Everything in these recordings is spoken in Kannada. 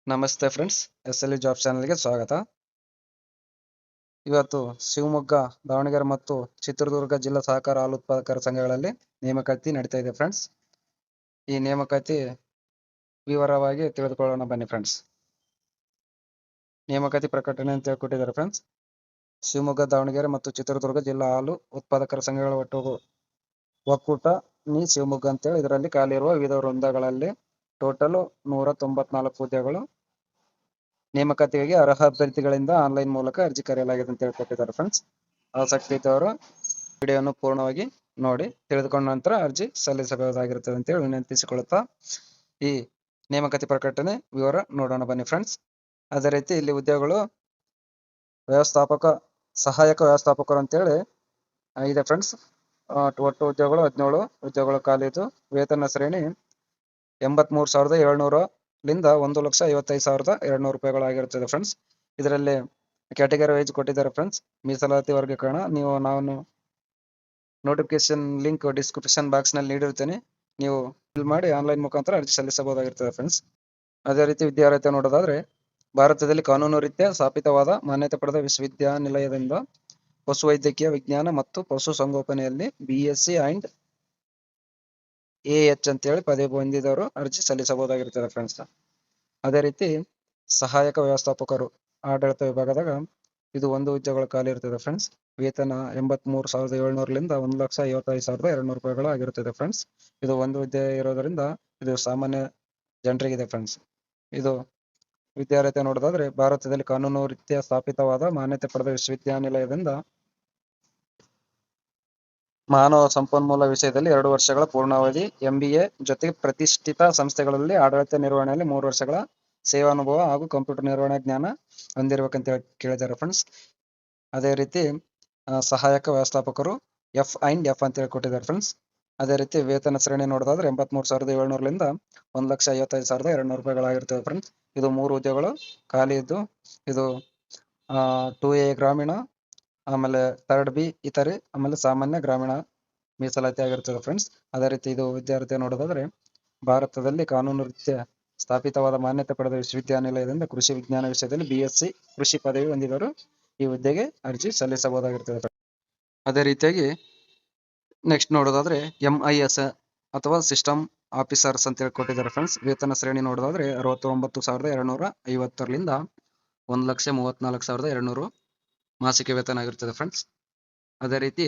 ನಮಸ್ತೆ ಫ್ರೆಂಡ್ಸ್, SLE ಜಾಬ್ ಚಾನಲ್ಗೆ ಸ್ವಾಗತ. ಇವತ್ತು ಶಿವಮೊಗ್ಗ, ದಾವಣಗೆರೆ ಮತ್ತು ಚಿತ್ರದುರ್ಗ ಜಿಲ್ಲಾ ಸಹಕಾರ ಹಾಲು ಉತ್ಪಾದಕರ ಸಂಘಗಳಲ್ಲಿ ನೇಮಕಾತಿ ನಡೀತಾ ಇದೆ ಫ್ರೆಂಡ್ಸ್. ಈ ನೇಮಕಾತಿ ವಿವರವಾಗಿ ತಿಳಿದುಕೊಳ್ಳೋಣ ಬನ್ನಿ ಫ್ರೆಂಡ್ಸ್. ನೇಮಕಾತಿ ಪ್ರಕಟಣೆ ಅಂತ ಹೇಳ್ಕೊಟ್ಟಿದ್ದಾರೆ ಫ್ರೆಂಡ್ಸ್. ಶಿವಮೊಗ್ಗ, ದಾವಣಗೆರೆ ಮತ್ತು ಚಿತ್ರದುರ್ಗ ಜಿಲ್ಲಾ ಹಾಲು ಉತ್ಪಾದಕರ ಸಂಘಗಳ ಒಕ್ಕೂಟ ಶಿವಮೊಗ್ಗ ಅಂತೇಳಿ ಇದರಲ್ಲಿ ಖಾಲಿ ಇರುವ ವಿವಿಧ ವೃಂದಗಳಲ್ಲಿ ಟೋಟಲ್ 194 ಹುದ್ದೆಗಳು. ನೇಮಕಾತಿಗೆ ಅರ್ಹ ಅಭ್ಯರ್ಥಿಗಳಿಂದ ಆನ್ಲೈನ್ ಮೂಲಕ ಅರ್ಜಿ ಕರೆಯಲಾಗಿದೆ ಅಂತ ಹೇಳ್ಕೊಟ್ಟಿದ್ದಾರೆ ಫ್ರೆಂಡ್ಸ್. ಆಸಕ್ತಿ ಇದ್ದವರು ವಿಡಿಯೋವನ್ನು ಪೂರ್ಣವಾಗಿ ನೋಡಿ ತಿಳಿದುಕೊಂಡ ನಂತರ ಅರ್ಜಿ ಸಲ್ಲಿಸಬಹುದಾಗಿರುತ್ತದೆ ಅಂತೇಳಿ ವಿನಂತಿಸಿಕೊಳ್ಳುತ್ತಾ ಈ ನೇಮಕಾತಿ ಪ್ರಕಟಣೆ ವಿವರ ನೋಡೋಣ ಬನ್ನಿ ಫ್ರೆಂಡ್ಸ್. ಅದೇ ರೀತಿ ಇಲ್ಲಿ ಹುದ್ದೆಗಳು ಸಹಾಯಕ ವ್ಯವಸ್ಥಾಪಕರು ಅಂತೇಳಿ ಇದೆ ಫ್ರೆಂಡ್ಸ್. ಒಟ್ಟು ಹುದ್ದೆಗಳು 17 ಹುದ್ದೆಗಳು ಖಾಲಿ ಇದ್ದು ವೇತನ ಶ್ರೇಣಿ 83,700 ಲಿಂದ 1,55,200 ರೂಪಾಯಿಗಳಾಗಿರುತ್ತದೆ ಫ್ರೆಂಡ್ಸ್. ಇದರಲ್ಲಿ ಕ್ಯಾಟಗರಿ ವೈಸ್ ಕೊಟ್ಟಿದ್ದಾರೆ ಫ್ರೆಂಡ್ಸ್. ಮೀಸಲಾತಿ ವರ್ಗೀಕರಣ ನಾನು ನೋಟಿಫಿಕೇಶನ್ ಲಿಂಕ್ ಡಿಸ್ಕ್ರಿಪ್ಷನ್ ಬಾಕ್ಸ್ ನಲ್ಲಿ ನೀಡಿರುತ್ತೇನೆ, ನೀವು ಫಿಲ್ ಮಾಡಿ ಆನ್ಲೈನ್ ಮುಖಾಂತರ ಅರ್ಜಿ ಸಲ್ಲಿಸಬಹುದಾಗಿರುತ್ತದೆ ಫ್ರೆಂಡ್ಸ್. ಅದೇ ರೀತಿ ವಿದ್ಯಾರ್ಹತೆ ನೋಡೋದಾದ್ರೆ ಭಾರತದಲ್ಲಿ ಕಾನೂನು ರೀತ್ಯ ಸ್ಥಾಪಿತವಾದ ಮಾನ್ಯತೆ ಪಡೆದ ವಿಶ್ವವಿದ್ಯಾನಿಲಯದಿಂದ ಪಶುವೈದ್ಯಕೀಯ ವಿಜ್ಞಾನ ಮತ್ತು ಪಶು ಸಂಗೋಪನೆಯಲ್ಲಿ BSc ಅಂಡ್ AH ಅಂತೇಳಿ ಪದವಿ ಹೊಂದಿದವರು ಅರ್ಜಿ ಸಲ್ಲಿಸಬಹುದಾಗಿರುತ್ತದೆ ಫ್ರೆಂಡ್ಸ್. ಅದೇ ರೀತಿ ಸಹಾಯಕ ವ್ಯವಸ್ಥಾಪಕರು ಆಡಳಿತ ವಿಭಾಗದಾಗ ಇದು 1 ಹುದ್ದೆಗಳು ಖಾಲಿ ಇರ್ತದೆ ಫ್ರೆಂಡ್ಸ್. ವೇತನ 83,700 ಲಿಂದ 1,55,200 ರೂಪಾಯಿಗಳು ಆಗಿರುತ್ತದೆ ಫ್ರೆಂಡ್ಸ್. ಇದು 1 ಹುದ್ದೆ ಇರೋದರಿಂದ ಇದು ಸಾಮಾನ್ಯ ಜನರಿಗಿದೆ ಫ್ರೆಂಡ್ಸ್. ಇದು ವಿದ್ಯಾರ್ಹತೆ ನೋಡೋದಾದ್ರೆ ಭಾರತದಲ್ಲಿ ಕಾನೂನು ರೀತ್ಯ ಸ್ಥಾಪಿತವಾದ ಮಾನ್ಯತೆ ಪಡೆದ ವಿಶ್ವವಿದ್ಯಾನಿಲಯದಿಂದ ಮಾನವ ಸಂಪನ್ಮೂಲ ವಿಷಯದಲ್ಲಿ 2 ವರ್ಷಗಳ ಪೂರ್ಣಾವಧಿ MBA ಜೊತೆಗೆ ಪ್ರತಿಷ್ಠಿತ ಸಂಸ್ಥೆಗಳಲ್ಲಿ ಆಡಳಿತ ನಿರ್ವಹಣೆಯಲ್ಲಿ 3 ವರ್ಷಗಳ ಸೇವಾನುಭವ ಹಾಗೂ ಕಂಪ್ಯೂಟರ್ ನಿರ್ವಹಣೆ ಜ್ಞಾನ ಹೊಂದಿರಬೇಕಂತ ಕೇಳಿದ್ದಾರೆ ಫ್ರೆಂಡ್ಸ್. ಅದೇ ರೀತಿ ಸಹಾಯಕ ವ್ಯವಸ್ಥಾಪಕರು F and F ಅಂತ ಹೇಳಿ ಕೊಟ್ಟಿದ್ದಾರೆ ಫ್ರೆಂಡ್ಸ್. ಅದೇ ರೀತಿ ವೇತನ ಶ್ರೇಣಿ ನೋಡೋದಾದ್ರೆ 83,700 ಲಿಂದ 1,55,200 ರೂಪಾಯಿಗಳಾಗಿರ್ತವೆ ಫ್ರೆಂಡ್ಸ್. ಇದು 3 ಹುದ್ದೆಗಳು ಖಾಲಿ ಇದ್ದು ಇದು 2A ಗ್ರಾಮೀಣ, ಆಮೇಲೆ 3B ಇತರೆ, ಆಮೇಲೆ ಸಾಮಾನ್ಯ ಗ್ರಾಮೀಣ ಮೀಸಲಾತಿ ಆಗಿರ್ತದೆ ಫ್ರೆಂಡ್ಸ್. ಅದೇ ರೀತಿ ಇದು ವಿದ್ಯಾರ್ಥಿ ನೋಡೋದಾದ್ರೆ ಭಾರತದಲ್ಲಿ ಕಾನೂನು ರೀತ್ಯ ಸ್ಥಾಪಿತವಾದ ಮಾನ್ಯತೆ ಪಡೆದ ವಿಶ್ವವಿದ್ಯಾನಿಲಯದಿಂದ ಕೃಷಿ ವಿಜ್ಞಾನ ವಿಷಯದಲ್ಲಿ BSc ಕೃಷಿ ಪದವಿ ಹೊಂದಿದವರು ಈ ಹುದ್ದೆಗೆ ಅರ್ಜಿ ಸಲ್ಲಿಸಬಹುದಾಗಿರ್ತದೆ. ಅದೇ ರೀತಿಯಾಗಿ ನೆಕ್ಸ್ಟ್ ನೋಡೋದಾದ್ರೆ MIS ಅಥವಾ ಸಿಸ್ಟಮ್ ಆಫೀಸರ್ಸ್ ಅಂತ ಹೇಳಿ ಕೊಟ್ಟಿದ್ದಾರೆ ಫ್ರೆಂಡ್ಸ್. ವೇತನ ಶ್ರೇಣಿ ನೋಡೋದಾದ್ರೆ 69,250 ಲಿಂದ 1,34,200 ಮಾಸಿಕ ವೇತನ ಆಗಿರುತ್ತದೆ ಫ್ರೆಂಡ್ಸ್. ಅದೇ ರೀತಿ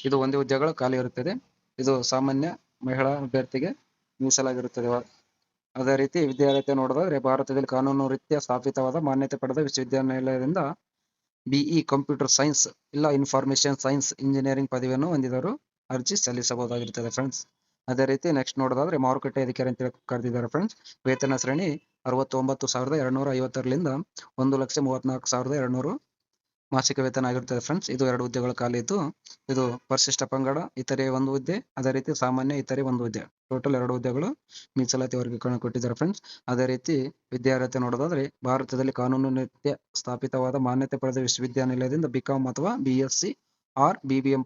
ಇದು 1 ಹುದ್ದೆಗಳು ಖಾಲಿ ಇರುತ್ತದೆ. ಇದು ಸಾಮಾನ್ಯ ಮಹಿಳಾ ಅಭ್ಯರ್ಥಿಗೆ ಮೀಸಲಾಗಿರುತ್ತದೆ. ಅದೇ ರೀತಿ ವಿದ್ಯಾರ್ಹತೆ ನೋಡೋದಾದ್ರೆ ಭಾರತದಲ್ಲಿ ಕಾನೂನು ರೀತ್ಯ ಸ್ಥಾಪಿತವಾದ ಮಾನ್ಯತೆ ಪಡೆದ ವಿಶ್ವವಿದ್ಯಾನಿಲಯದಿಂದ BE ಕಂಪ್ಯೂಟರ್ ಸೈನ್ಸ್ ಇಲ್ಲ ಇನ್ಫಾರ್ಮೇಶನ್ ಸೈನ್ಸ್ ಇಂಜಿನಿಯರಿಂಗ್ ಪದವಿಯನ್ನು ಹೊಂದಿದವರು ಅರ್ಜಿ ಸಲ್ಲಿಸಬಹುದಾಗಿರುತ್ತದೆ ಫ್ರೆಂಡ್ಸ್. ಅದೇ ರೀತಿ ನೆಕ್ಸ್ಟ್ ನೋಡೋದಾದ್ರೆ ಮಾರುಕಟ್ಟೆ ಅಧಿಕಾರಿ ಅಂತ ಕರೆದಿದ್ದಾರೆ ಫ್ರೆಂಡ್ಸ್. ವೇತನ ಶ್ರೇಣಿ 69,250 ಲಿಂದ 1,34,200 ಮಾಸಿಕ ವೇತನ ಆಗಿರುತ್ತದೆ ಫ್ರೆಂಡ್ಸ್. ಇದು 2 ಹುದ್ದೆಗಳು ಖಾಲಿ ಇದ್ದು ಇದು ಪರಿಶಿಷ್ಟ ಪಂಗಡ ಇತರೆ 1 ಹುದ್ದೆ, ಅದೇ ರೀತಿ ಸಾಮಾನ್ಯ ಇತರೆ 1 ಹುದ್ದೆ, ಟೋಟಲ್ 2 ಹುದ್ದೆಗಳು ಮೀಸಲಾತಿ ವರ್ಗೀಕರಣ ಕೊಟ್ಟಿದ್ದಾರೆ ಫ್ರೆಂಡ್ಸ್. ಅದೇ ರೀತಿ ವಿದ್ಯಾರ್ಹತೆ ನೋಡೋದಾದ್ರೆ ಭಾರತದಲ್ಲಿ ಕಾನೂನು ರೀತ್ಯ ಸ್ಥಾಪಿತವಾದ ಮಾನ್ಯತೆ ಪಡೆದ ವಿಶ್ವವಿದ್ಯಾನಿಲಯದಿಂದ BCom ಅಥವಾ BSc or BBM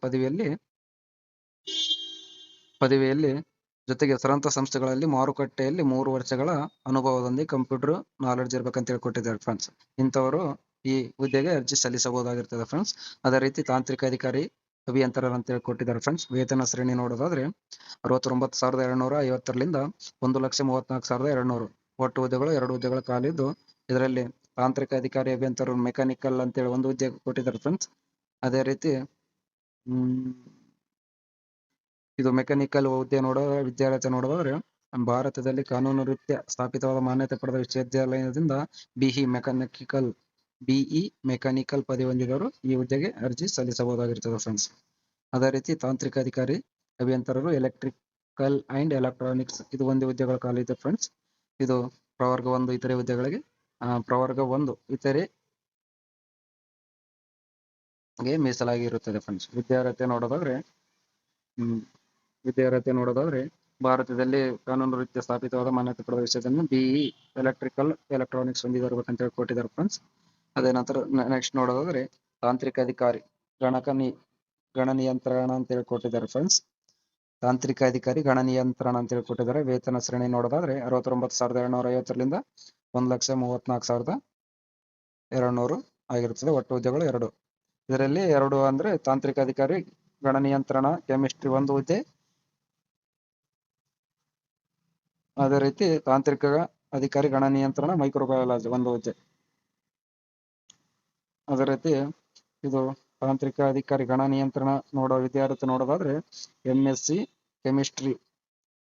ಪದವಿಯಲ್ಲಿ ಜೊತೆಗೆ ಸ್ವಂತ ಸಂಸ್ಥೆಗಳಲ್ಲಿ ಮಾರುಕಟ್ಟೆಯಲ್ಲಿ 3 ವರ್ಷಗಳ ಅನುಭವದೊಂದಿಗೆ ಕಂಪ್ಯೂಟರ್ ನಾಲೆಡ್ಜ್ ಇರ್ಬೇಕಂತ ಹೇಳಿ ಕೊಟ್ಟಿದ್ದಾರೆ ಫ್ರೆಂಡ್ಸ್. ಇಂಥವರು ಈ ಹುದ್ದೆಗೆ ಅರ್ಜಿ ಸಲ್ಲಿಸಬಹುದಾಗಿರ್ತದೆ ಫ್ರೆಂಡ್ಸ್. ಅದೇ ರೀತಿ ತಾಂತ್ರಿಕ ಅಧಿಕಾರಿ ಅಭಿಯಂತರ ಅಂತ ಹೇಳಿ ಕೊಟ್ಟಿದ್ದಾರೆ ಫ್ರೆಂಡ್ಸ್. ವೇತನ ಶ್ರೇಣಿ ನೋಡೋದಾದ್ರೆ 69,750 ಲಿಂದ 1,34,200 ಒಟ್ಟು ಹುದ್ದೆಗಳು 2 ಹುದ್ದೆಗಳು ಖಾಲಿ ಇದ್ದು ಇದರಲ್ಲಿ ತಾಂತ್ರಿಕ ಅಧಿಕಾರಿ ಅಭಿಯಂತರ ಮೆಕ್ಯಾನಿಕಲ್ ಅಂತೇಳಿ 1 ಹುದ್ದೆ ಕೊಟ್ಟಿದ್ದಾರೆ ಫ್ರೆಂಡ್ಸ್. ಅದೇ ರೀತಿ ಇದು ಮೆಕ್ಯಾನಿಕಲ್ ಹುದ್ದೆ ವಿದ್ಯಾರ್ಥಿ ನೋಡೋದಾದ್ರೆ ಭಾರತದಲ್ಲಿ ಕಾನೂನು ರೀತ್ಯ ಸ್ಥಾಪಿತವಾದ ಮಾನ್ಯತೆ ಪಡೆದ ವಿಶ್ವವಿದ್ಯಾಲಯದಿಂದ BE ಮೆಕ್ಯಾನಿಕಲ್ ಪದವಿ ಹೊಂದಿದವರು ಈ ಹುದ್ದೆಗೆ ಅರ್ಜಿ ಸಲ್ಲಿಸಬಹುದಾಗಿರುತ್ತದೆ ಫ್ರೆಂಡ್ಸ್. ಅದೇ ರೀತಿ ತಾಂತ್ರಿಕ ಅಧಿಕಾರಿ ಅಭಿಯಂತರರು ಎಲೆಕ್ಟ್ರಿಕಲ್ ಅಂಡ್ ಎಲೆಕ್ಟ್ರಾನಿಕ್ಸ್ ಇದು 1 ಹುದ್ದೆಗಳು ಖಾಲಿ ಇದೆ ಫ್ರೆಂಡ್ಸ್. ಇದು ಪ್ರವರ್ಗ 1 ಇತರೆ ಹುದ್ದೆಗಳಿಗೆ ಪ್ರವರ್ಗ 1 ಇತರೆಗೆ ಮೀಸಲಾಗಿರುತ್ತದೆ ಫ್ರೆಂಡ್ಸ್. ವಿದ್ಯಾರ್ಹತೆ ನೋಡೋದಾದ್ರೆ ಭಾರತದಲ್ಲಿ ಕಾನೂನು ರೀತ್ಯ ಸ್ಥಾಪಿತವಾದ ಮಾನ್ಯತೆ ಪಡೆದ ವಿಷಯದಲ್ಲಿ BE ಎಲೆಕ್ಟ್ರಿಕಲ್ ಎಲೆಕ್ಟ್ರಾನಿಕ್ಸ್ ಹೊಂದಿರಬೇಕಂತ ಹೇಳಿ ಕೊಟ್ಟಿದ್ದಾರೆ ಫ್ರೆಂಡ್ಸ್. ಅದೇ ನಂತರ ನೆಕ್ಸ್ಟ್ ನೋಡೋದಾದ್ರೆ ತಾಂತ್ರಿಕ ಅಧಿಕಾರಿ ಗಣನಿಯಂತ್ರಣ ಅಂತ ಹೇಳಿ ಕೊಟ್ಟಿದ್ದಾರೆ ಫ್ರೆಂಡ್ಸ್. ತಾಂತ್ರಿಕ ಅಧಿಕಾರಿ ಗಣನಿಯಂತ್ರಣ ಅಂತ ಹೇಳಿ ಕೊಟ್ಟಿದ್ದಾರೆ. ವೇತನ ಶ್ರೇಣಿ ನೋಡೋದಾದ್ರೆ 69,750 ಲಿಂದ 1,34,200 ಆಗಿರುತ್ತದೆ. ಒಟ್ಟು ಹುದ್ದೆಗಳು 2. ಇದರಲ್ಲಿ 2 ಅಂದ್ರೆ ತಾಂತ್ರಿಕ ಅಧಿಕಾರಿ ಗಣನಿಯಂತ್ರಣ ಕೆಮಿಸ್ಟ್ರಿ ಒಂದು ಹುದ್ದೆ, ಅದೇ ರೀತಿ ತಾಂತ್ರಿಕ ಅಧಿಕಾರಿ ಗಣನಿಯಂತ್ರಣ ಮೈಕ್ರೋಬಯಾಲಜಿ ಒಂದು ಹುದ್ದೆ. ಅದೇ ರೀತಿ ಇದು ತಾಂತ್ರಿಕ ಅಧಿಕಾರಿ ಗಣನಿಯಂತ್ರಣ ನೋಡೋ ವಿದ್ಯಾರ್ಥಿ ನೋಡೋದಾದ್ರೆ MSc ಕೆಮಿಸ್ಟ್ರಿ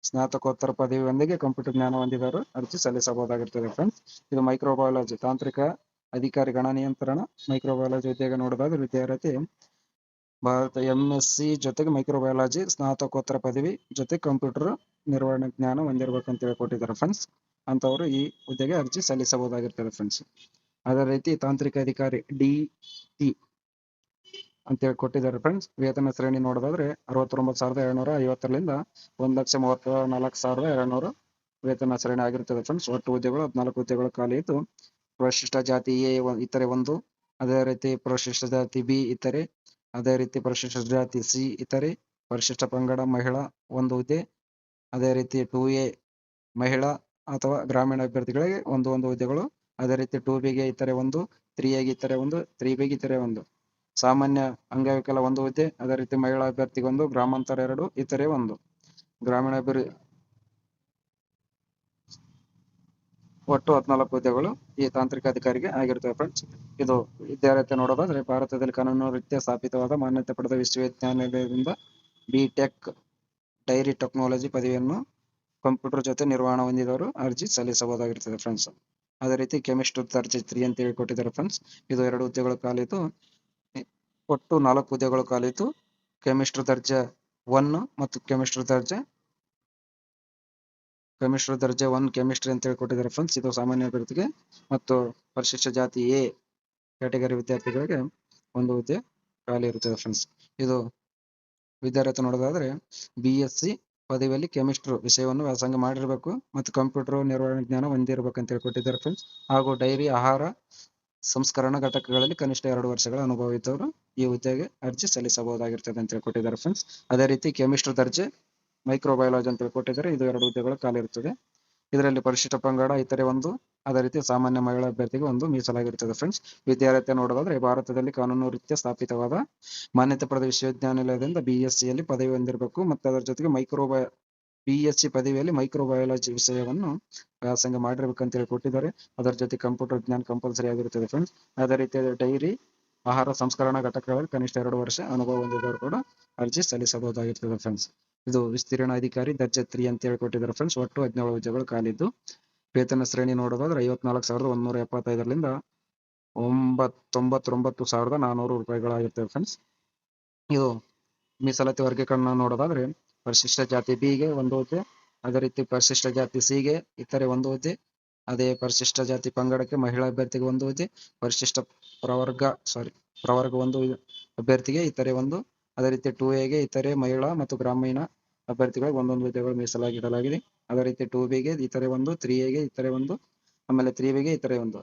ಸ್ನಾತಕೋತ್ತರ ಪದವಿಯೊಂದಿಗೆ ಕಂಪ್ಯೂಟರ್ ಜ್ಞಾನ ಹೊಂದಿದವರು ಅರ್ಜಿ ಸಲ್ಲಿಸಬಹುದಾಗಿರ್ತದೆ ಫ್ರೆಂಡ್ಸ್. ಇದು ಮೈಕ್ರೋಬಯಾಲಜಿ ತಾಂತ್ರಿಕ ಅಧಿಕಾರಿ ಗಣನಿಯಂತ್ರಣ ಮೈಕ್ರೋಬಯಾಲಜಿ ಹುದ್ದೆಗೆ ನೋಡೋದಾದ್ರೆ ವಿದ್ಯಾರ್ಥಿ ಭಾರತ MSc ಜೊತೆಗೆ ಮೈಕ್ರೋಬಯಾಲಜಿ ಸ್ನಾತಕೋತ್ತರ ಪದವಿ ಜೊತೆ ಕಂಪ್ಯೂಟರ್ ನಿರ್ವಹಣೆ ಜ್ಞಾನ ಹೊಂದಿರಬೇಕಂತ ಹೇಳಿ ಕೊಟ್ಟಿದ್ದಾರೆ ಫ್ರೆಂಡ್ಸ್. ಅಂತವರು ಈ ಹುದ್ದೆಗೆ ಅರ್ಜಿ ಸಲ್ಲಿಸಬಹುದಾಗಿರ್ತದೆ ಫ್ರೆಂಡ್ಸ್. ಅದೇ ರೀತಿ ತಾಂತ್ರಿಕ ಅಧಿಕಾರಿ DT ಅಂತೇಳಿ ಕೊಟ್ಟಿದ್ದಾರೆ ಫ್ರೆಂಡ್ಸ್. ವೇತನ ಶ್ರೇಣಿ ನೋಡೋದಾದ್ರೆ 69,750ರಿಂದ 1,34,200 ವೇತನ ಶ್ರೇಣಿ ಆಗಿರುತ್ತದೆ ಫ್ರೆಂಡ್ಸ್. ಒಟ್ಟು ಹುದ್ದೆಗಳು 14 ಹುದ್ದೆಗಳು ಖಾಲಿ ಇದ್ದು ಪರಿಶಿಷ್ಟ ಜಾತಿ ಎ ಇತರೆ 1, ಅದೇ ರೀತಿ ಪರಿಶಿಷ್ಟ ಜಾತಿ ಬಿ ಇತರೆ, ಅದೇ ರೀತಿ ಪರಿಶಿಷ್ಟ ಜಾತಿ ಸಿ ಇತರೆ, ಪರಿಶಿಷ್ಟ ಪಂಗಡ ಮಹಿಳಾ 1 ಹುದ್ದೆ, ಅದೇ ರೀತಿ 2A ಮಹಿಳಾ ಅಥವಾ ಗ್ರಾಮೀಣ ಅಭ್ಯರ್ಥಿಗಳಿಗೆ 1 ಹುದ್ದೆಗಳು, ಅದೇ ರೀತಿ 2Bಗೆ ಇತರೆ 1, 3Aಗೆ ಇತರೆ 1, 3Bಗೆ ಇತರೆ 1, ಸಾಮಾನ್ಯ ಅಂಗವಿಕಲ 1 ಹುದ್ದೆ, ಅದೇ ರೀತಿ ಮಹಿಳಾ ಅಭ್ಯರ್ಥಿಗೆ 1, ಗ್ರಾಮಾಂತರ 2, ಇತರೆ 1, ಗ್ರಾಮೀಣ ಅಭ್ಯರ್ಥಿ ಒಟ್ಟು 14 ಹುದ್ದೆಗಳು ಈ ತಾಂತ್ರಿಕ ಅಧಿಕಾರಿಗೆ ಆಗಿರ್ತವೆ ಫ್ರೆಂಡ್ಸ್. ಇದು ವಿದ್ಯಾರ್ಥಿ ನೋಡೋದಾದ್ರೆ ಭಾರತದಲ್ಲಿ ಕಾನೂನು ರೀತ್ಯ ಸ್ಥಾಪಿತವಾದ ಮಾನ್ಯತೆ ಪಡೆದ ವಿಶ್ವವಿದ್ಯಾನಿಲಯದಿಂದ BTech ಡೈರಿ ಟೆಕ್ನಾಲಜಿ ಪದವಿಯನ್ನು ಕಂಪ್ಯೂಟರ್ ಜೊತೆ ನಿರ್ವಹಣೆ ಹೊಂದಿದವರು ಅರ್ಜಿ ಸಲ್ಲಿಸಬಹುದಾಗಿರ್ತದೆ ಫ್ರೆಂಡ್ಸ್. ಅದೇ ರೀತಿ ಕೆಮಿಸ್ಟ್ರಿ ದರ್ಜೆ 3 ಅಂತ ಹೇಳಿ ಕೊಟ್ಟಿದ್ದಾರೆ ಫ್ರೆಂಡ್ಸ್. ಇದು 2 ಹುದ್ದೆಗಳು ಖಾಲಿದ್ದು ಒಟ್ಟು 4 ಹುದ್ದೆಗಳು ಖಾಲಿದ್ದು ಕೆಮಿಸ್ಟ್ರಿ ದರ್ಜೆ 1 ಮತ್ತು ಕೆಮಿಸ್ಟ್ರಿ ದರ್ಜೆ 1 ಕೆಮಿಸ್ಟ್ರಿ ಅಂತ ಹೇಳಿ ಕೊಟ್ಟಿದ್ದಾರೆ ಫ್ರೆಂಡ್ಸ್. ಇದು ಸಾಮಾನ್ಯ ಅಭ್ಯರ್ಥಿಗೆ ಮತ್ತು ಪರಿಶಿಷ್ಟ ಜಾತಿ ಎ ಕ್ಯಾಟಗರಿ ವಿದ್ಯಾರ್ಥಿಗಳಿಗೆ 1 ಹುದ್ದೆ ಖಾಲಿ ಇರುತ್ತದೆ ಫ್ರೆಂಡ್ಸ್. ಇದು ವಿದ್ಯಾರ್ಥಿ ನೋಡೋದಾದ್ರೆ BSc ಪದವಿಯಲ್ಲಿ ಕೆಮಿಸ್ಟ್ರಿ ವಿಷಯವನ್ನು ವ್ಯಾಸಂಗ ಮಾಡಿರಬೇಕು ಮತ್ತು ಕಂಪ್ಯೂಟರ್ ನಿರ್ವಹಣೆ ಜ್ಞಾನ ಹೊಂದಿರಬೇಕಂತ ಹೇಳಿ ಕೊಟ್ಟಿದ್ದಾರೆ ಫ್ರೆಂಡ್ಸ್. ಹಾಗೂ ಡೈರಿ ಆಹಾರ ಸಂಸ್ಕರಣಾ ಘಟಕಗಳಲ್ಲಿ ಕನಿಷ್ಠ 2 ವರ್ಷಗಳ ಅನುಭವ ಇದ್ದವರು ಈ ಹುದ್ದೆಗೆ ಅರ್ಜಿ ಸಲ್ಲಿಸಬಹುದಾಗಿರ್ತದೆ ಅಂತ ಹೇಳಿ ಕೊಟ್ಟಿದ್ದಾರೆ ಫ್ರೆಂಡ್ಸ್. ಅದೇ ರೀತಿ ಕೆಮಿಸ್ಟ್ರಿ ದರ್ಜೆ ಮೈಕ್ರೋಬಯಾಲಜಿ ಅಂತ ಹೇಳಿ ಕೊಟ್ಟಿದ್ದಾರೆ. ಇದು 2 ಹುದ್ದೆಗಳು ಖಾಲಿ ಇರುತ್ತದೆ. ಇದರಲ್ಲಿ ಪರಿಶಿಷ್ಟ ಪಂಗಡ ಇತರೆ 1, ಅದೇ ರೀತಿ ಸಾಮಾನ್ಯ ಮಹಿಳಾ ಅಭ್ಯರ್ಥಿಗೆ 1 ಮೀಸಲಾಗಿರುತ್ತದೆ ಫ್ರೆಂಡ್ಸ್. ವಿದ್ಯಾರ್ಥಿ ನೋಡೋದಾದ್ರೆ ಭಾರತದಲ್ಲಿ ಕಾನೂನು ರೀತ್ಯ ಸ್ಥಾಪಿತವಾದ ಮಾನ್ಯತೆ ಪಡೆದ ವಿಶ್ವವಿದ್ಯಾನಿಲಯದಿಂದ BScಯಲ್ಲಿ ಪದವಿ ಹೊಂದಿರಬೇಕು ಮತ್ತು ಅದರ ಜೊತೆಗೆ BSc ಪದವಿಯಲ್ಲಿ ಮೈಕ್ರೋಬಯಾಲಜಿ ವಿಷಯವನ್ನು ವ್ಯಾಸಂಗ ಮಾಡಿರ್ಬೇಕಂತ ಹೇಳಿ ಕೊಟ್ಟಿದ್ದಾರೆ. ಅದರ ಜೊತೆ ಕಂಪ್ಯೂಟರ್ ಜ್ಞಾನ ಕಂಪಲ್ಸರಿ ಆಗಿರುತ್ತದೆ ಫ್ರೆಂಡ್ಸ್. ಅದೇ ರೀತಿ ಡೈರಿ ಆಹಾರ ಸಂಸ್ಕರಣಾ ಘಟಕಗಳಲ್ಲಿ ಕನಿಷ್ಠ 2 ವರ್ಷ ಅನುಭವ ಹೊಂದಿದವರು ಕೂಡ ಅರ್ಜಿ ಸಲ್ಲಿಸಬಹುದಾಗಿರ್ತದೆ ಫ್ರೆಂಡ್ಸ್. ಇದು ವಿಸ್ತೀರ್ಣ ಅಧಿಕಾರಿ ದರ್ಜೆ 3 ಅಂತ ಹೇಳಿ ಕೊಟ್ಟಿದ್ದಾರೆ ಫ್ರೆಂಡ್ಸ್. ಒಟ್ಟು 17 ಹುದ್ದೆಗಳು ಖಾಲಿದ್ದು ವೇತನ ಶ್ರೇಣಿ ನೋಡೋದಾದ್ರೆ 54,175ರಿಂದ 99,400 ರೂಪಾಯಿಗಳಾಗಿರ್ತವೆ ಫ್ರೆಂಡ್ಸ್. ಇದು ಮೀಸಲಾತಿ ವರ್ಗೀಕರಣ ನೋಡೋದಾದ್ರೆ ಪರಿಶಿಷ್ಟ ಜಾತಿ ಬಿಗೆ 1 ಹುದ್ದೆ, ಅದೇ ರೀತಿ ಪರಿಶಿಷ್ಟ ಜಾತಿ ಸಿಗೆ ಇತರೆ 1 ಹುದ್ದೆ, ಅದೇ ಪರಿಶಿಷ್ಟ ಜಾತಿ ಪಂಗಡಕ್ಕೆ ಮಹಿಳಾ ಅಭ್ಯರ್ಥಿಗೆ 1 ಹುದ್ದೆ, ಪರಿಶಿಷ್ಟ ಪ್ರವರ್ಗ 1 ಅಭ್ಯರ್ಥಿಗೆ ಇತರೆ 1, ಅದೇ ರೀತಿ 2Aಗೆ ಇತರೆ ಮಹಿಳಾ ಮತ್ತು ಗ್ರಾಮೀಣ ಅಭ್ಯರ್ಥಿಗಳಿಗೆ 1 ಹುದ್ದೆಗಳು ಮೀಸಲಾಗಿಡಲಾಗಿದೆ. ಅದೇ ರೀತಿ 2Bಗೆ ಇತರೆ 1, 3Aಗೆ ಇತರೆ 1, ಆಮೇಲೆ 3Bಗೆ ಇತರೆ 1,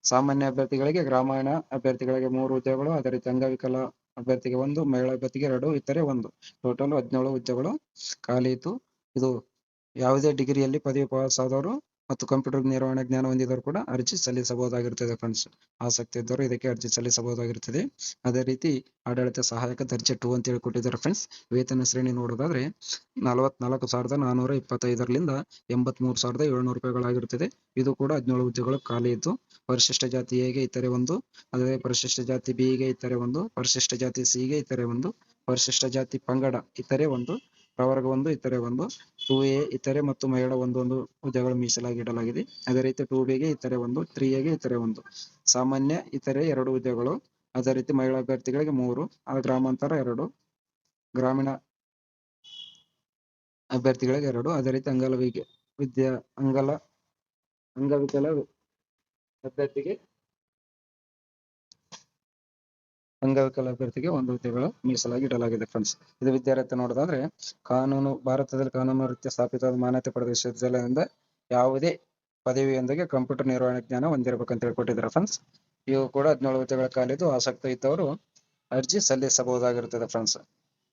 ಸಾಮಾನ್ಯ ಅಭ್ಯರ್ಥಿಗಳಿಗೆ ಗ್ರಾಮೀಣ ಅಭ್ಯರ್ಥಿಗಳಿಗೆ 3 ಹುದ್ದೆಗಳು, ಅದೇ ರೀತಿ ಅಂಗವಿಕಲ ಅಭ್ಯರ್ಥಿಗೆ 1, ಮಹಿಳಾ ಅಭ್ಯರ್ಥಿಗೆ 2, ಇತರೆ 1, ಟೋಟಲ್ 17 ಹುದ್ದೆಗಳು ಖಾಲಿ ಇದ್ದು ಇದು ಯಾವುದೇ ಡಿಗ್ರಿಯಲ್ಲಿ ಪದವಿ ಪಾಸ್ ಆದವರು ಮತ್ತು ಕಂಪ್ಯೂಟರ್ ನಿರ್ವಹಣೆ ಜ್ಞಾನ ಹೊಂದಿದವರು ಕೂಡ ಅರ್ಜಿ ಸಲ್ಲಿಸಬಹುದಾಗಿರುತ್ತದೆ ಫ್ರೆಂಡ್ಸ್. ಆಸಕ್ತಿ ಇದ್ದವರು ಇದಕ್ಕೆ ಅರ್ಜಿ ಸಲ್ಲಿಸಬಹುದಾಗಿರುತ್ತದೆ. ಅದೇ ರೀತಿ ಆಡಳಿತ ಸಹಾಯಕ ದರ್ಜೆ 2 ಅಂತ ಹೇಳಿ ಕೊಟ್ಟಿದ್ದಾರೆ ಫ್ರೆಂಡ್ಸ್. ವೇತನ ಶ್ರೇಣಿ ನೋಡೋದಾದ್ರೆ 44,425ರಿಂದ 83,700 ರೂಪಾಯಿಗಳಾಗಿರುತ್ತದೆ. ಇದು ಕೂಡ 17 ಹುದ್ದೆಗಳು ಖಾಲಿ ಇದ್ದು ಪರಿಶಿಷ್ಟ ಜಾತಿ ಎಗೆ ಇತರೆ 1, ಅದೇ ಪರಿಶಿಷ್ಟ ಜಾತಿ ಬಿಗೆ ಇತರೆ 1, ಪರಿಶಿಷ್ಟ ಜಾತಿ ಸಿಗೆ ಇತರೆ 1, ಪರಿಶಿಷ್ಟ ಜಾತಿ ಪಂಗಡ ಇತರೆ 1, ಪ್ರವರ್ಗ 1 ಇತರೆ 1, 2A ಇತರೆ ಮತ್ತು ಮಹಿಳಾ 1 ಹುದ್ದೆಗಳು ಮೀಸಲಾಗಿಡಲಾಗಿದೆ. ಅದೇ ರೀತಿ 2Bಗೆ ಇತರೆ 1, 3Aಗೆ ಇತರೆ 1, ಸಾಮಾನ್ಯ ಇತರೆ 2 ಹುದ್ದೆಗಳು, ಅದೇ ರೀತಿ ಮಹಿಳಾ ಅಭ್ಯರ್ಥಿಗಳಿಗೆ 3, ಗ್ರಾಮಾಂತರ 2, ಗ್ರಾಮೀಣ ಅಭ್ಯರ್ಥಿಗಳಿಗೆ 2, ಅದೇ ರೀತಿ ಅಂಗವಿಕಲ ಅಭ್ಯರ್ಥಿಗೆ 1 ಹುದ್ದೆಗಳು ಮೀಸಲಾಗಿ ಇಡಲಾಗಿದೆ ಫ್ರೆಂಡ್ಸ್. ಇದು ವಿದ್ಯಾರ್ಥಿ ನೋಡೋದಾದ್ರೆ ಭಾರತದಲ್ಲಿ ಕಾನೂನು ರೀತ್ಯ ಸ್ಥಾಪಿತವಾದ ಮಾನ್ಯತೆ ಪಡೆದ ವಿಶ್ವವಿದ್ಯಾಲಯದಿಂದ ಯಾವುದೇ ಪದವಿಯೊಂದಿಗೆ ಕಂಪ್ಯೂಟರ್ ನಿರ್ವಹಣೆ ಜ್ಞಾನ ಹೊಂದಿರಬೇಕಂತ ಹೇಳಿ ಕೊಟ್ಟಿದ್ದಾರೆ ಫ್ರೆಂಡ್ಸ್. ಇವು ಕೂಡ 17 ಹುದ್ದೆಗಳ ಖಾಲಿದ್ದು ಆಸಕ್ತಿ ಇದ್ದವರು ಅರ್ಜಿ ಸಲ್ಲಿಸಬಹುದಾಗಿರುತ್ತದೆ ಫ್ರೆಂಡ್ಸ್.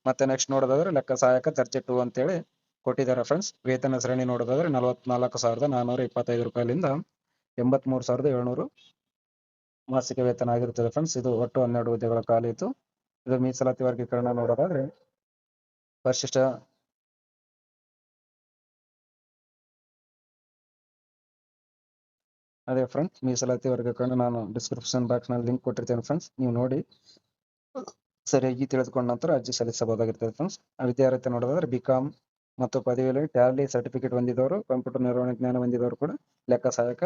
ಮತ್ತೆ ನೆಕ್ಸ್ಟ್ ನೋಡೋದಾದ್ರೆ ಲೆಕ್ಕ ಸಹಾಯಕ ದರ್ಜೆ 2 ಅಂತೇಳಿ ಕೊಟ್ಟಿದ್ದಾರೆ ಫ್ರೆಂಡ್ಸ್. ವೇತನ ಶ್ರೇಣಿ ನೋಡೋದಾದ್ರೆ 44,425 ರೂಪಾಯಿಲಿಂದ 83,700 ಮಾಸಿಕ ವೇತನ ಆಗಿರುತ್ತದೆ ಫ್ರೆಂಡ್ಸ್. ಇದು ಒಟ್ಟು 12 ಹುದ್ದೆಗಳ ಖಾಲಿ ಇತ್ತು. ಇದು ಮೀಸಲಾತಿ ವರ್ಗೀಕರಣ ನೋಡೋದಾದ್ರೆ ಪರಿಶಿಷ್ಟ ಅದೇ ಫ್ರೆಂಡ್ಸ್, ಮೀಸಲಾತಿ ವರ್ಗೀಕರಣ ನಾನು ಡಿಸ್ಕ್ರಿಪ್ಷನ್ ಬಾಕ್ಸ್ ನಲ್ಲಿ ಲಿಂಕ್ ಕೊಟ್ಟಿರ್ತೇನೆ ಫ್ರೆಂಡ್ಸ್, ನೀವು ನೋಡಿ ಸರಿಯಾಗಿ ತಿಳಿದುಕೊಂಡ ನಂತರ ಅರ್ಜಿ ಸಲ್ಲಿಸಬಹುದಾಗಿರ್ತದೆ ಫ್ರೆಂಡ್ಸ್. ವಿದ್ಯಾರ್ಥಿ ನೋಡೋದಾದ್ರೆ ಬಿಕಾಂ ಮತ್ತು ಪದವಿಯಲ್ಲಿ ಟ್ಯಾಲಿ ಸರ್ಟಿಫಿಕೇಟ್ ಹೊಂದಿದವರು, ಕಂಪ್ಯೂಟರ್ ನಿರ್ವಹಣೆ ಜ್ಞಾನ ಹೊಂದಿದವರು ಕೂಡ ಲೆಕ್ಕ ಸಹಾಯಕ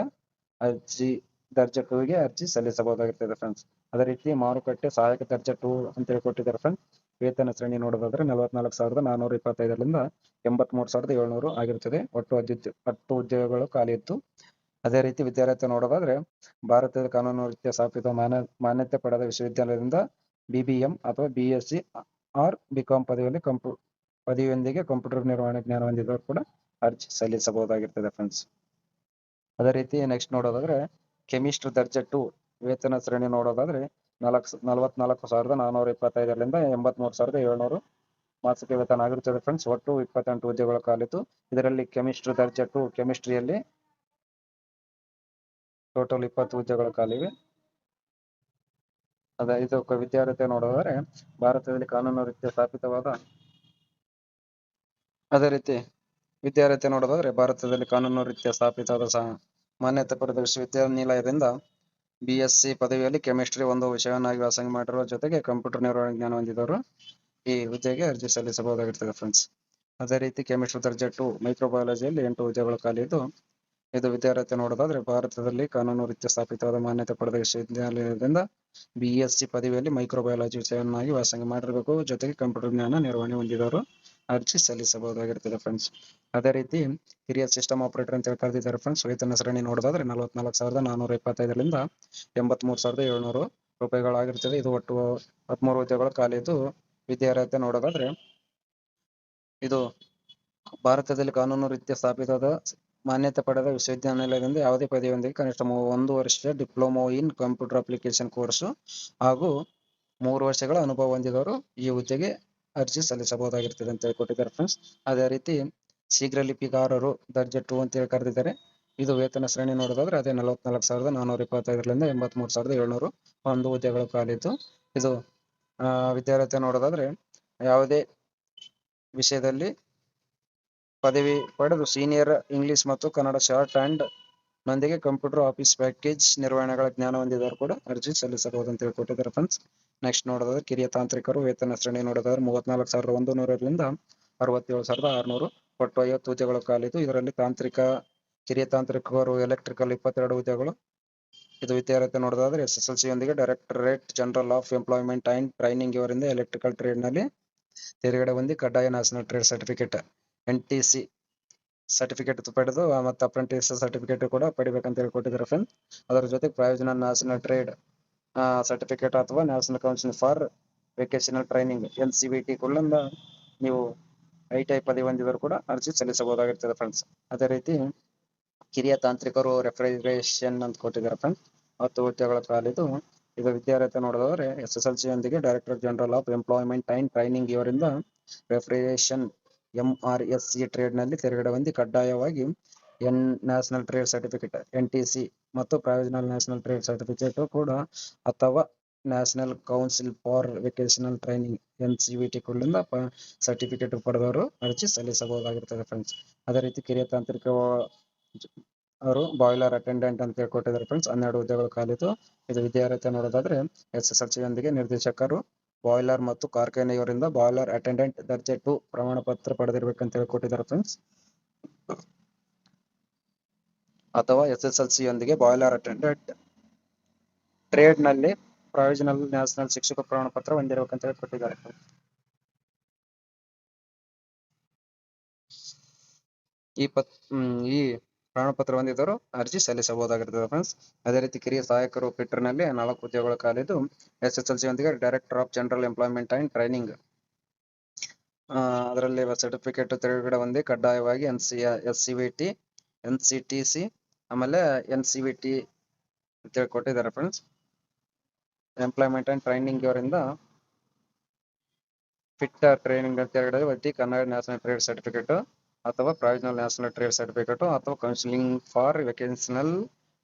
ಅರ್ಜಿ ದರ್ಜೆ 2ಗೆ ಅರ್ಜಿ ಸಲ್ಲಿಸಬಹುದಾಗಿರ್ತದೆ ಫ್ರೆಂಡ್ಸ್. ಅದೇ ರೀತಿ ಮಾರುಕಟ್ಟೆ ಸಹಾಯಕ ದರ್ಜೆ 2 ಅಂತೇಳಿ ಕೊಟ್ಟಿದ್ದಾರೆ ಫ್ರೆಂಡ್ಸ್. ವೇತನ ಶ್ರೇಣಿ ನೋಡೋದಾದ್ರೆ 44,425ರಿಂದ 83,700 ಆಗಿರುತ್ತದೆ. ಒಟ್ಟು 10 ಉದ್ಯೋಗಗಳು ಖಾಲಿ ಇತ್ತು. ಅದೇ ರೀತಿ ವಿದ್ಯಾರ್ಥಿ ನೋಡೋದಾದ್ರೆ ಭಾರತದ ಕಾನೂನು ರೀತಿಯ ಸ್ಥಾಪಿತ ಮಾನ್ಯತೆ ಪಡೆದ ವಿಶ್ವವಿದ್ಯಾಲಯದಿಂದ BBM ಅಥವಾ BSc ಆರ್ ಬಿಕಾಂ ಪದವಿಯೊಂದಿಗೆ ಕಂಪ್ಯೂಟರ್ ನಿರ್ವಹಣೆ ಜ್ಞಾನ ಹೊಂದಿದವರು ಕೂಡ ಅರ್ಜಿ ಸಲ್ಲಿಸಬಹುದಾಗಿರ್ತದೆ ಫ್ರೆಂಡ್ಸ್. ಅದೇ ರೀತಿ ನೆಕ್ಸ್ಟ್ ನೋಡೋದಾದ್ರೆ ಕೆಮಿಸ್ಟ್ರಿ ದರ್ಜೆ 2 ವೇತನ ಶ್ರೇಣಿ ನೋಡೋದಾದ್ರೆ 44,425ರಿಂದ 83,700 ಮಾಸಿಕ ವೇತನ ಆಗಿರುತ್ತದೆ ಫ್ರೆಂಡ್ಸ್. ಒಟ್ಟು 28 ಹುದ್ದೆಗಳು ಖಾಲಿತ್ತು. ಇದರಲ್ಲಿ ಕೆಮಿಸ್ಟ್ರಿ ದರ್ಜೆ 2 ಕೆಮಿಸ್ಟ್ರಿಯಲ್ಲಿ ಟೋಟಲ್ 20 ಹುದ್ದೆಗಳು ಖಾಲಿವೆ. ಇದು ವಿದ್ಯಾರ್ಥಿ ನೋಡೋದಾದ್ರೆ ಭಾರತದಲ್ಲಿ ಕಾನೂನು ರೀತಿಯ ಸ್ಥಾಪಿತವಾದ ಅದೇ ರೀತಿ ವಿದ್ಯಾರ್ಥಿ ನೋಡೋದಾದ್ರೆ ಭಾರತದಲ್ಲಿ ಕಾನೂನು ರೀತಿಯ ಸ್ಥಾಪಿತವಾದ ಮಾನ್ಯತೆ ಪಡೆದ ವಿಶ್ವವಿದ್ಯಾನಿಲಯದಿಂದ BSc ಪದವಿಯಲ್ಲಿ ಕೆಮಿಸ್ಟ್ರಿ ಒಂದು ವಿಷಯವನ್ನಾಗಿ ವ್ಯಾಸಂಗ ಮಾಡಿರುವ ಜೊತೆಗೆ ಕಂಪ್ಯೂಟರ್ ನಿರ್ವಹಣೆ ಜ್ಞಾನ ಹೊಂದಿದವರು ಈ ಹುದ್ದೆಗೆ ಅರ್ಜಿ ಸಲ್ಲಿಸಬಹುದಾಗಿರ್ತದೆ ಫ್ರೆಂಡ್ಸ್. ಅದೇ ರೀತಿ ಕೆಮಿಸ್ಟ್ರಿ ದರ್ಜೆ 2 ಮೈಕ್ರೋಬಯಾಲಜಿಯಲ್ಲಿ 8 ಹುದ್ದೆಗಳು ಖಾಲಿ ಇದ್ದು. ಇದು ವಿದ್ಯಾರ್ಥಿ ನೋಡೋದಾದ್ರೆ ಭಾರತದಲ್ಲಿ ಕಾನೂನು ರೀತಿಯ ಸ್ಥಾಪಿತವಾದ ಮಾನ್ಯತೆ ಪಡೆದ ವಿಶ್ವವಿದ್ಯಾಲಯದಿಂದ BSc ಪದವಿಯಲ್ಲಿ ಮೈಕ್ರೋಬಯಾಲಜಿ ವಿಷಯವನ್ನಾಗಿ ವ್ಯಾಸಂಗ ಮಾಡಿರಬೇಕು, ಜೊತೆಗೆ ಕಂಪ್ಯೂಟರ್ ಜ್ಞಾನ ನಿರ್ವಹಣೆ ಹೊಂದಿದವರು ಅರ್ಜಿ ಸಲ್ಲಿಸಬಹುದಾಗಿರ್ತದೆ ಫ್ರೆಂಡ್ಸ್. ಅದೇ ರೀತಿ ಹಿರಿಯ ಸಿಸ್ಟಮ್ ಆಪರೇಟರ್ ಅಂತ ಕರೆದಿದ್ದಾರೆ ಫ್ರೆಂಡ್ಸ್. ವೇತನ ಶ್ರೇಣಿ ನೋಡೋದಾದ್ರೆ 44,425ರಿಂದ 83,700 ರೂಪಾಯಿಗಳಾಗಿರ್ತದೆ. ಇದು ಒಟ್ಟು 13 ಹುದ್ದೆಗಳು ಖಾಲಿ ಇದ್ದು. ವಿದ್ಯಾರ್ಥಿ ನೋಡೋದಾದ್ರೆ ಇದು ಭಾರತದಲ್ಲಿ ಕಾನೂನು ರೀತಿಯ ಸ್ಥಾಪಿತವಾದ ಮಾನ್ಯತೆ ಪಡೆದ ವಿಶ್ವವಿದ್ಯಾನಿಲಯದಿಂದ ಯಾವುದೇ ಪದವಿಯೊಂದಿಗೆ ಕನಿಷ್ಠ 1 ವರ್ಷ diploma in computer application course ಹಾಗೂ 3 ವರ್ಷಗಳ ಅನುಭವ ಹೊಂದಿದವರು ಈ ಹುದ್ದೆಗೆ ಅರ್ಜಿ ಸಲ್ಲಿಸಬಹುದಾಗಿರ್ತದೆ ಅಂತ ಕೊಟ್ಟಿದ್ದಾರೆ ಫ್ರೆಂಡ್ಸ್. ಅದೇ ರೀತಿ ಶೀಘ್ರ ಲಿಪಿಗಾರರು ದರ್ಜೆ 2 ಅಂತೇಳಿ ಕರೆದಿದ್ದಾರೆ. ಇದು ವೇತನ ಶ್ರೇಣಿ ನೋಡೋದಾದ್ರೆ ಅದೇ 44,425ರಿಂದ 83,700 ಒಂದು ಹುದ್ದೆಗಳು ಖಾಲಿದ್ದು. ಇದು ವಿದ್ಯಾರ್ಥಿ ನೋಡೋದಾದ್ರೆ ಯಾವುದೇ ವಿಷಯದಲ್ಲಿ ಪದವಿ ಪಡೆದು ಸೀನಿಯರ್ ಇಂಗ್ಲಿಷ್ ಮತ್ತು ಕನ್ನಡ ಶಾರ್ಟ್ ಹ್ಯಾಂಡ್ ನೊಂದಿಗೆ ಕಂಪ್ಯೂಟರ್ ಆಫೀಸ್ ಪ್ಯಾಕೇಜ್ ನಿರ್ವಹಣೆಗಳ ಜ್ಞಾನ ಹೊಂದಿದವರು ಕೂಡ ಅರ್ಜಿ ಸಲ್ಲಿಸಬಹುದು ಅಂತ ಕೊಟ್ಟಿದ್ದಾರೆ ಫ್ರೆಂಡ್ಸ್. ನೆಕ್ಸ್ಟ್ ನೋಡೋದಾದ್ರೆ ಕಿರಿಯ ತಾಂತ್ರಿಕರು ವೇತನ ಶ್ರೇಣಿ ನೋಡೋದಾದ್ರೆ 34,100ರಿಂದ 67,600 ಒಟ್ಟು 50 ಹುದ್ದೆಗಳು ಖಾಲಿದ್ದು. ಇದರಲ್ಲಿ ಕಿರಿಯ ತಾಂತ್ರಿಕರು ಎಲೆಕ್ಟ್ರಿಕಲ್ 22 ಹುದ್ದೆಗಳು. ಇದು ವಿದ್ಯಾರ್ಥಿ ನೋಡೋದಾದ್ರೆ SSLC ಯೊಂದಿಗೆ directorate general of employment and training ಇವರಿಂದ ಎಲೆಕ್ಟ್ರಿಕಲ್ ಟ್ರೇಡ್ ನಲ್ಲಿ ತೆರಗಡೆ ಹೊಂದಿ ಕಡ್ಡಾಯ national trade certificate NTC certificate ಪಡೆದು ಮತ್ತು ಅಪ್ರೆಂಟಿಸ್ ಸರ್ಟಿಫಿಕೇಟ್ ಕೂಡ ಪಡಿಬೇಕಂತ ಹೇಳಿ ಕೊಟ್ಟಿದ್ದಾರೆ ಫ್ರೆಂಡ್ಸ್. ಅದರ ಜೊತೆ ಪ್ರಯೋಜನಲ್ ನ್ಯಾಷನಲ್ ಟ್ರೇಡ್ ಸರ್ಟಿಫಿಕೇಟ್ ಅಥವಾ national council for vocational training NCVT ಗಳಿಂದ ನೀವು ITI ಪದವಿ ಹೊಂದಿದವರು ಕೂಡ ಅರ್ಜಿ ಸಲ್ಲಿಸಬಹುದಾಗಿರ್ತದೆ ಫ್ರೆಂಡ್ಸ್. ಅದೇ ರೀತಿ ಕಿರಿಯ ತಾಂತ್ರಿಕರು ರೆಫ್ರಿಜರೇಷನ್ ಅಂತ ಕೊಟ್ಟಿದ್ದಾರೆ ಫ್ರೆಂಡ್ಸ್. 10 ಹುದ್ದೆಗಳ ಖಾಲಿದ್ದು. ಇದು ವಿದ್ಯಾರ್ಥಿ ನೋಡೋದಾದ್ರೆ SSLC ಯೊಂದಿಗೆ director general of employment and training ಇವರಿಂದ ರೆಫ್ರಿಜರೇಷನ್ MRSC ಟ್ರೇಡ್ ನಲ್ಲಿ ತೆರಗಡೆ ಹೊಂದಿ ಕಡ್ಡಾಯವಾಗಿ ನ್ಯಾಷನಲ್ ಟ್ರೇಡ್ ಸರ್ಟಿಫಿಕೇಟ್ NTC ಮತ್ತು ಪ್ರೊವಿಷನಲ್ ನ್ಯಾಷನಲ್ ಟ್ರೇಡ್ ಸರ್ಟಿಫಿಕೇಟ್ ಕೂಡ ಅಥವಾ national council for vocational training NCVT ಗಳಿಂದ ಸರ್ಟಿಫಿಕೇಟ್ ಪಡೆದವರು ಅರ್ಜಿ ಸಲ್ಲಿಸಬಹುದಾಗಿರ್ತದೆ ಫ್ರೆಂಡ್ಸ್. ಅದೇ ರೀತಿ ಕಿರಿಯ ತಾಂತ್ರಿಕ ಅವರು ಬಾಯ್ಲರ್ ಅಟೆಂಡೆಂಟ್ ಅಂತ ಕೊಟ್ಟಿದ್ದಾರೆ ಫ್ರೆಂಡ್ಸ್. 12 ಹುದ್ದೆಗಳು ಖಾಲಿದ್ದು. ಇದು ವಿದ್ಯಾರ್ಥಿ ನೋಡೋದಾದ್ರೆ SSLC ಯೊಂದಿಗೆ ನಿರ್ದೇಶಕರು ಬಾಯ್ಲರ್ ಮತ್ತು ಕಾರ್ಖಾನೆಯವರಿಂದ ಬಾಯ್ಲರ್ ಅಟೆಂಡೆಂಟ್ ದರ್ಜೆ 2 ಪ್ರಮಾಣ ಪತ್ರ ಪಡೆದಿರಬೇಕಂತ ಕೊಟ್ಟಿದ್ದಾರೆ ಫ್ರೆಂಡ್ಸ್. ಅಥವಾ SSLC ಯೊಂದಿಗೆ ಬಾಯ್ಲರ್ ಅಟೆಂಡೆಂಟ್ ಟ್ರೇಡ್ ನಲ್ಲಿ ಪ್ರೊವಿಷನಲ್ ನ್ಯಾಷನಲ್ ಶಿಕ್ಷಕ ಪ್ರಮಾಣ ಪತ್ರ ಹೊಂದಿರಬೇಕಂತ ಕೊಟ್ಟಿದ್ದಾರೆ. ಈ ಪ್ರಮಾಣ ಪತ್ರ ಹೊಂದಿದವರು ಅರ್ಜಿ ಸಲ್ಲಿಸಬಹುದಾಗಿರ್ತದೆ ಫ್ರೆಂಡ್ಸ್. ಅದೇ ರೀತಿ ಕಿರಿಯ ಸಹಾಯಕರು ಫಿಟ್ಟರ್ ನಲ್ಲಿ 4 ಹುದ್ದೆಗಳು ಖಾಲಿದ್ದು. SSLC ಯೊಂದಿಗೆ director of general employment and training ಅದರಲ್ಲಿ ಸರ್ಟಿಫಿಕೇಟ್ ತೆರಗಡೆ ಹೊಂದಿ ಕಡ್ಡಾಯವಾಗಿ SCVT NCTC ಆಮೇಲೆ NCVT ಅಂತೇಳಿ ಕೊಟ್ಟಿದ್ದಾರೆ ಫ್ರೆಂಡ್ಸ್. ಎಂಪ್ಲಾಯ್ಮೆಂಟ್ ಅಂಡ್ ಟ್ರೈನಿಂಗ್ ಇವರಿಂದ ಫಿಟ್ಟರ್ ಟ್ರೈನಿಂಗ್ ತೆರಗಡೆ ಹೊಂದಿ ಕನ್ನಡ ನ್ಯಾಷನಲ್ ಟ್ರೇಡ್ ಸರ್ಟಿಫಿಕೇಟ್ ಅಥವಾ ಪ್ರೊವಿಷನಲ್ ನ್ಯಾಷನಲ್ ಟ್ರೇಡ್ ಸರ್ಟಿಫಿಕೇಟ್ ಅಥವಾ counselling for vocational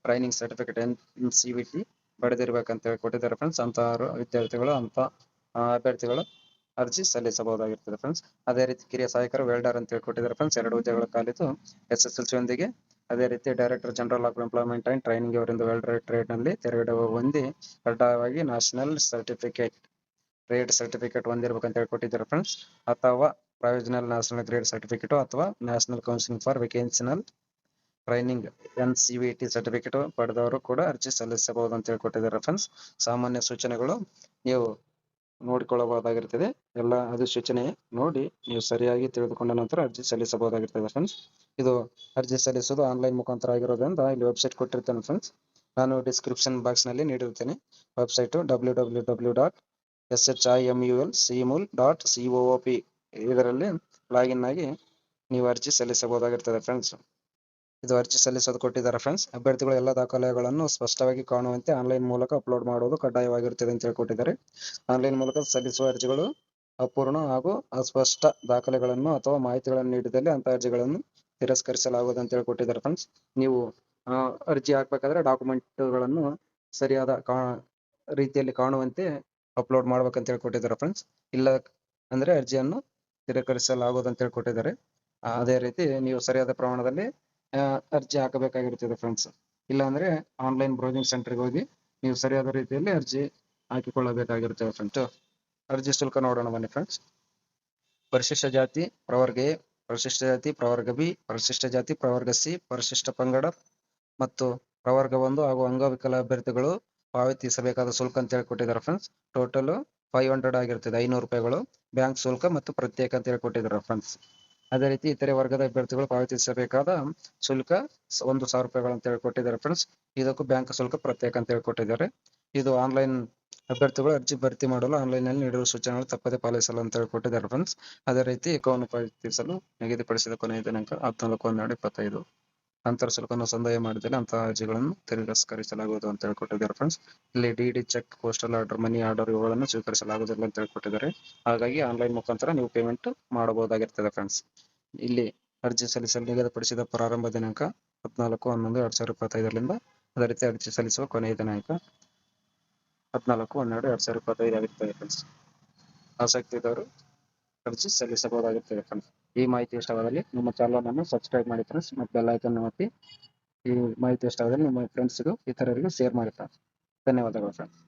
training certificate NCVT ಪಡೆದಿರ್ಬೇಕಂತ ಹೇಳಿ ಕೊಟ್ಟಿದ್ದಾರೆ ಫ್ರೆಂಡ್ಸ್. ಅಂತಹ ವಿದ್ಯಾರ್ಥಿಗಳು ಅಭ್ಯರ್ಥಿಗಳು ಅರ್ಜಿ ಸಲ್ಲಿಸಬಹುದಾಗಿರ್ತದೆ ಫ್ರೆಂಡ್ಸ್. ಅದೇ ರೀತಿ ಕಿರಿಯ ಸಹಾಯಕರು ವೆಲ್ಡರ್ ಅಂತ ಹೇಳಿ ಕೊಟ್ಟಿದ್ದಾರೆ ಫ್ರೆಂಡ್ಸ್. 2 ಹುದ್ದೆಗಳ ಖಾಲಿದು SSLC ಯೊಂದಿಗೆ. ಅದೇ ರೀತಿ director general of employment and training ಅವರಿಂದ ವೆಲ್ಡರ್ ಟ್ರೇಡ್ ನಲ್ಲಿ ತೆರಗಡೆ ಹೊಂದಿ ಕಡ್ಡಾಯವಾಗಿ ನ್ಯಾಷನಲ್ ಟ್ರೇಡ್ ಸರ್ಟಿಫಿಕೇಟ್ ಹೊಂದಿರಬೇಕಂತ ಹೇಳಿ ಕೊಟ್ಟಿದ್ದಾರೆ ಫ್ರೆಂಡ್ಸ್. ಅಥವಾ ಪ್ರೊವಿಷನಲ್ ನ್ಯಾಷನಲ್ ಗ್ರೇಡ್ ಸರ್ಟಿಫಿಕೇಟ್ ಅಥವಾ national council for vocational training NCVT certificate ಪಡೆದವರು ಕೂಡ ಅರ್ಜಿ ಸಲ್ಲಿಸಬಹುದು ಅಂತ ಹೇಳಿ ಕೊಟ್ಟಿದ್ದಾರೆ ಫ್ರೆಂಡ್ಸ್. ಸಾಮಾನ್ಯ ಸೂಚನೆಗಳು ನೀವು ನೋಡಿಕೊಳ್ಳಬಹುದಾಗಿರ್ತದೆ. ಎಲ್ಲ ಅಧಿಸೂಚನೆ ನೋಡಿ ನೀವು ಸರಿಯಾಗಿ ತಿಳಿದುಕೊಂಡ ನಂತರ ಅರ್ಜಿ ಸಲ್ಲಿಸಬಹುದಾಗಿರ್ತದೆ ಫ್ರೆಂಡ್ಸ್. ಇದು ಅರ್ಜಿ ಸಲ್ಲಿಸುವುದು ಆನ್ಲೈನ್ ಮುಖಾಂತರ ಆಗಿರೋದ್ರಿಂದ ಇಲ್ಲಿ ವೆಬ್ಸೈಟ್ ಕೊಟ್ಟಿರ್ತೇನೆ ಫ್ರೆಂಡ್ಸ್. ನಾನು ಡಿಸ್ಕ್ರಿಪ್ಷನ್ ಬಾಕ್ಸ್ ನಲ್ಲಿ ನೀಡಿರುತ್ತೇನೆ ವೆಬ್ಸೈಟ್ www.shimulcmul.coop. ಇದರಲ್ಲಿ ಲಾಗಿನ್ ಆಗಿ ನೀವು ಅರ್ಜಿ ಸಲ್ಲಿಸಬಹುದಾಗಿರ್ತದೆ ಫ್ರೆಂಡ್ಸ್. ಇದು ಅರ್ಜಿ ಸಲ್ಲಿಸೋದು ಕೊಟ್ಟಿದ್ದಾರೆ ಫ್ರೆಂಡ್ಸ್. ಅಭ್ಯರ್ಥಿಗಳು ಎಲ್ಲ ದಾಖಲೆಗಳನ್ನು ಸ್ಪಷ್ಟವಾಗಿ ಕಾಣುವಂತೆ ಆನ್ಲೈನ್ ಮೂಲಕ ಅಪ್ಲೋಡ್ ಮಾಡುವುದು ಕಡ್ಡಾಯವಾಗಿರುತ್ತದೆ ಅಂತ ಹೇಳಿ ಕೊಟ್ಟಿದ್ದಾರೆ. ಆನ್ಲೈನ್ ಮೂಲಕ ಸಲ್ಲಿಸುವ ಅರ್ಜಿಗಳು ಅಪೂರ್ಣ ಹಾಗೂ ಅಸ್ಪಷ್ಟ ದಾಖಲೆಗಳನ್ನು ಅಥವಾ ಮಾಹಿತಿಗಳನ್ನು ನೀಡಿದಲ್ಲಿ ಅಂತಹ ಅರ್ಜಿಗಳನ್ನು ತಿರಸ್ಕರಿಸಲಾಗುವುದು ಅಂತ ಹೇಳಿ ಕೊಟ್ಟಿದ್ದಾರೆ ಫ್ರೆಂಡ್ಸ್. ನೀವು ಅರ್ಜಿ ಹಾಕ್ಬೇಕಾದ್ರೆ ಡಾಕ್ಯುಮೆಂಟ್ಗಳನ್ನು ಸರಿಯಾದ ರೀತಿಯಲ್ಲಿ ಕಾಣುವಂತೆ ಅಪ್ಲೋಡ್ ಮಾಡ್ಬೇಕಂತ ಹೇಳಿ ಕೊಟ್ಟಿದ್ದಾರೆ ಫ್ರೆಂಡ್ಸ್. ಇಲ್ಲ ಅಂದ್ರೆ ಅರ್ಜಿಯನ್ನು ತಿರಸ್ಕರಿಸಲಾಗುವುದು ಅಂತ ಹೇಳಿ ಕೊಟ್ಟಿದ್ದಾರೆ. ಅದೇ ರೀತಿ ನೀವು ಸರಿಯಾದ ಪ್ರಮಾಣದಲ್ಲಿ ಅರ್ಜಿ ಹಾಕಬೇಕಾಗಿರುತ್ತದೆ ಫ್ರೆಂಡ್ಸ್. ಇಲ್ಲ ಅಂದ್ರೆ ಆನ್ಲೈನ್ ಬ್ರೌಸಿಂಗ್ ಸೆಂಟರ್ಗೆ ಹೋಗಿ ನೀವು ಸರಿಯಾದ ರೀತಿಯಲ್ಲಿ ಅರ್ಜಿ ಹಾಕಿಕೊಳ್ಳಬೇಕಾಗಿರುತ್ತದೆ ಫ್ರೆಂಡ್ಸ್. ಅರ್ಜಿ ಶುಲ್ಕ ನೋಡೋಣ ಬನ್ನಿ ಫ್ರೆಂಡ್ಸ್. ಪರಿಶಿಷ್ಟ ಜಾತಿ ಪ್ರವರ್ಗ ಎ, ಪರಿಶಿಷ್ಟ ಜಾತಿ ಪ್ರವರ್ಗ ಬಿ, ಪರಿಶಿಷ್ಟ ಜಾತಿ ಪ್ರವರ್ಗ ಸಿ, ಪರಿಶಿಷ್ಟ ಪಂಗಡ ಮತ್ತು ಪ್ರವರ್ಗ 1 ಹಾಗೂ ಅಂಗವಿಕಲ ಅಭ್ಯರ್ಥಿಗಳು ಪಾವತಿಸಬೇಕಾದ ಶುಲ್ಕ ಅಂತ ಹೇಳಿ ಕೊಟ್ಟಿದ್ದಾರೆ ಫ್ರೆಂಡ್ಸ್. ಟೋಟಲ್ 500 ಆಗಿರ್ತದೆ, 500 ರೂಪಾಯಿಗಳು ಬ್ಯಾಂಕ್ ಶುಲ್ಕ ಮತ್ತು ಪ್ರತ್ಯೇಕ ಅಂತ ಹೇಳಿ ಕೊಟ್ಟಿದ್ದಾರೆ ಫ್ರೆಂಡ್ಸ್. ಅದೇ ರೀತಿ ಇತರೆ ವರ್ಗದ ಅಭ್ಯರ್ಥಿಗಳು ಪಾವತಿಸಬೇಕಾದ ಶುಲ್ಕ 1,000 ರೂಪಾಯಿಗಳು ಅಂತ ಹೇಳಿ ಕೊಟ್ಟಿದ್ದಾರೆ ಫ್ರೆಂಡ್ಸ್. ಇದಕ್ಕೂ ಬ್ಯಾಂಕ್ ಶುಲ್ಕ ಪ್ರತ್ಯೇಕ ಅಂತ ಹೇಳಿ ಕೊಟ್ಟಿದ್ದಾರೆ. ಇದು ಆನ್ಲೈನ್ ಅಭ್ಯರ್ಥಿಗಳು ಅರ್ಜಿ ಭರ್ತಿ ಮಾಡಲು ಆನ್ಲೈನ್ ನಲ್ಲಿ ನೀಡಿರುವ ಸೂಚನೆಗಳು ತಪ್ಪದೆ ಪಾಲಿಸಲು ಅಂತ ಹೇಳಿ ಕೊಟ್ಟಿದ್ದಾರೆ ಫ್ರೆಂಡ್ಸ್. ಅದೇ ರೀತಿ ಅಕೌಂಟ್ ಪಾವತಿಸಲು ನಿಗದಿಪಡಿಸಿದ ಕೊನೆಯ ದಿನಾಂಕ 14/12/25. ಅಂತರ ಶುಲ್ಕವನ್ನು ಸಂದಾಯ ಮಾಡಿದಲ್ಲಿ ಅಂತಹ ಅರ್ಜಿಗಳನ್ನು ತಿರಸ್ಕರಿಸಲಾಗುವುದು ಅಂತ ಹೇಳಿ ಕೊಟ್ಟಿದ್ದಾರೆ ಫ್ರೆಂಡ್ಸ್. ಇಲ್ಲಿ DD, check, postal order, money order ಇವುಗಳನ್ನು ಸ್ವೀಕರಿಸಲಾಗುವುದಿಲ್ಲ ಅಂತ ಹೇಳಿ ಕೊಟ್ಟಿದ್ದಾರೆ. ಹಾಗಾಗಿ ಆನ್ಲೈನ್ ಮುಖಾಂತರ ನೀವು ಪೇಮೆಂಟ್ ಮಾಡಬಹುದಾಗಿರ್ತದೆ ಫ್ರೆಂಡ್ಸ್. ಇಲ್ಲಿ ಅರ್ಜಿ ಸಲ್ಲಿಸಲು ನಿಗದಿಪಡಿಸಿದ ಪ್ರಾರಂಭ ದಿನಾಂಕ 14/11/2025 ಅದೇ ರೀತಿ ಅರ್ಜಿ ಸಲ್ಲಿಸುವ ಕೊನೆಯ ದಿನಾಂಕ 14/12/2025 ಆಗಿರ್ತದೆ ಫ್ರೆಂಡ್ಸ್. ಆಸಕ್ತಿ ಇದ್ದವರು ಅರ್ಜಿ ಸಲ್ಲಿಸಬಹುದಾಗಿರ್ತದೆ ಫ್ರೆಂಡ್ಸ್. ಈ ಮಾಹಿತಿ ಇಷ್ಟವಾದಲ್ಲಿ ನಮ್ಮ ಚಾನಲ್ ಅನ್ನು ಸಬ್ಸ್ಕ್ರೈಬ್ ಮಾಡಿ ಫ್ರೆಂಡ್ಸ್ ಮತ್ತು ಬೆಲ್ ಐಕಾನ್ ಒತ್ತಿ ಈ ಮಾಹಿತಿ ಇಷ್ಟವಾದಲ್ಲಿ ನಿಮ್ಮ ಫ್ರೆಂಡ್ಸ್ಗೂ ಇತರರಿಗೂ ಶೇರ್ ಮಾಡಿ ಫ್ರೆಂಡ್ಸ್. ಧನ್ಯವಾದಗಳು ಫ್ರೆಂಡ್ಸ್.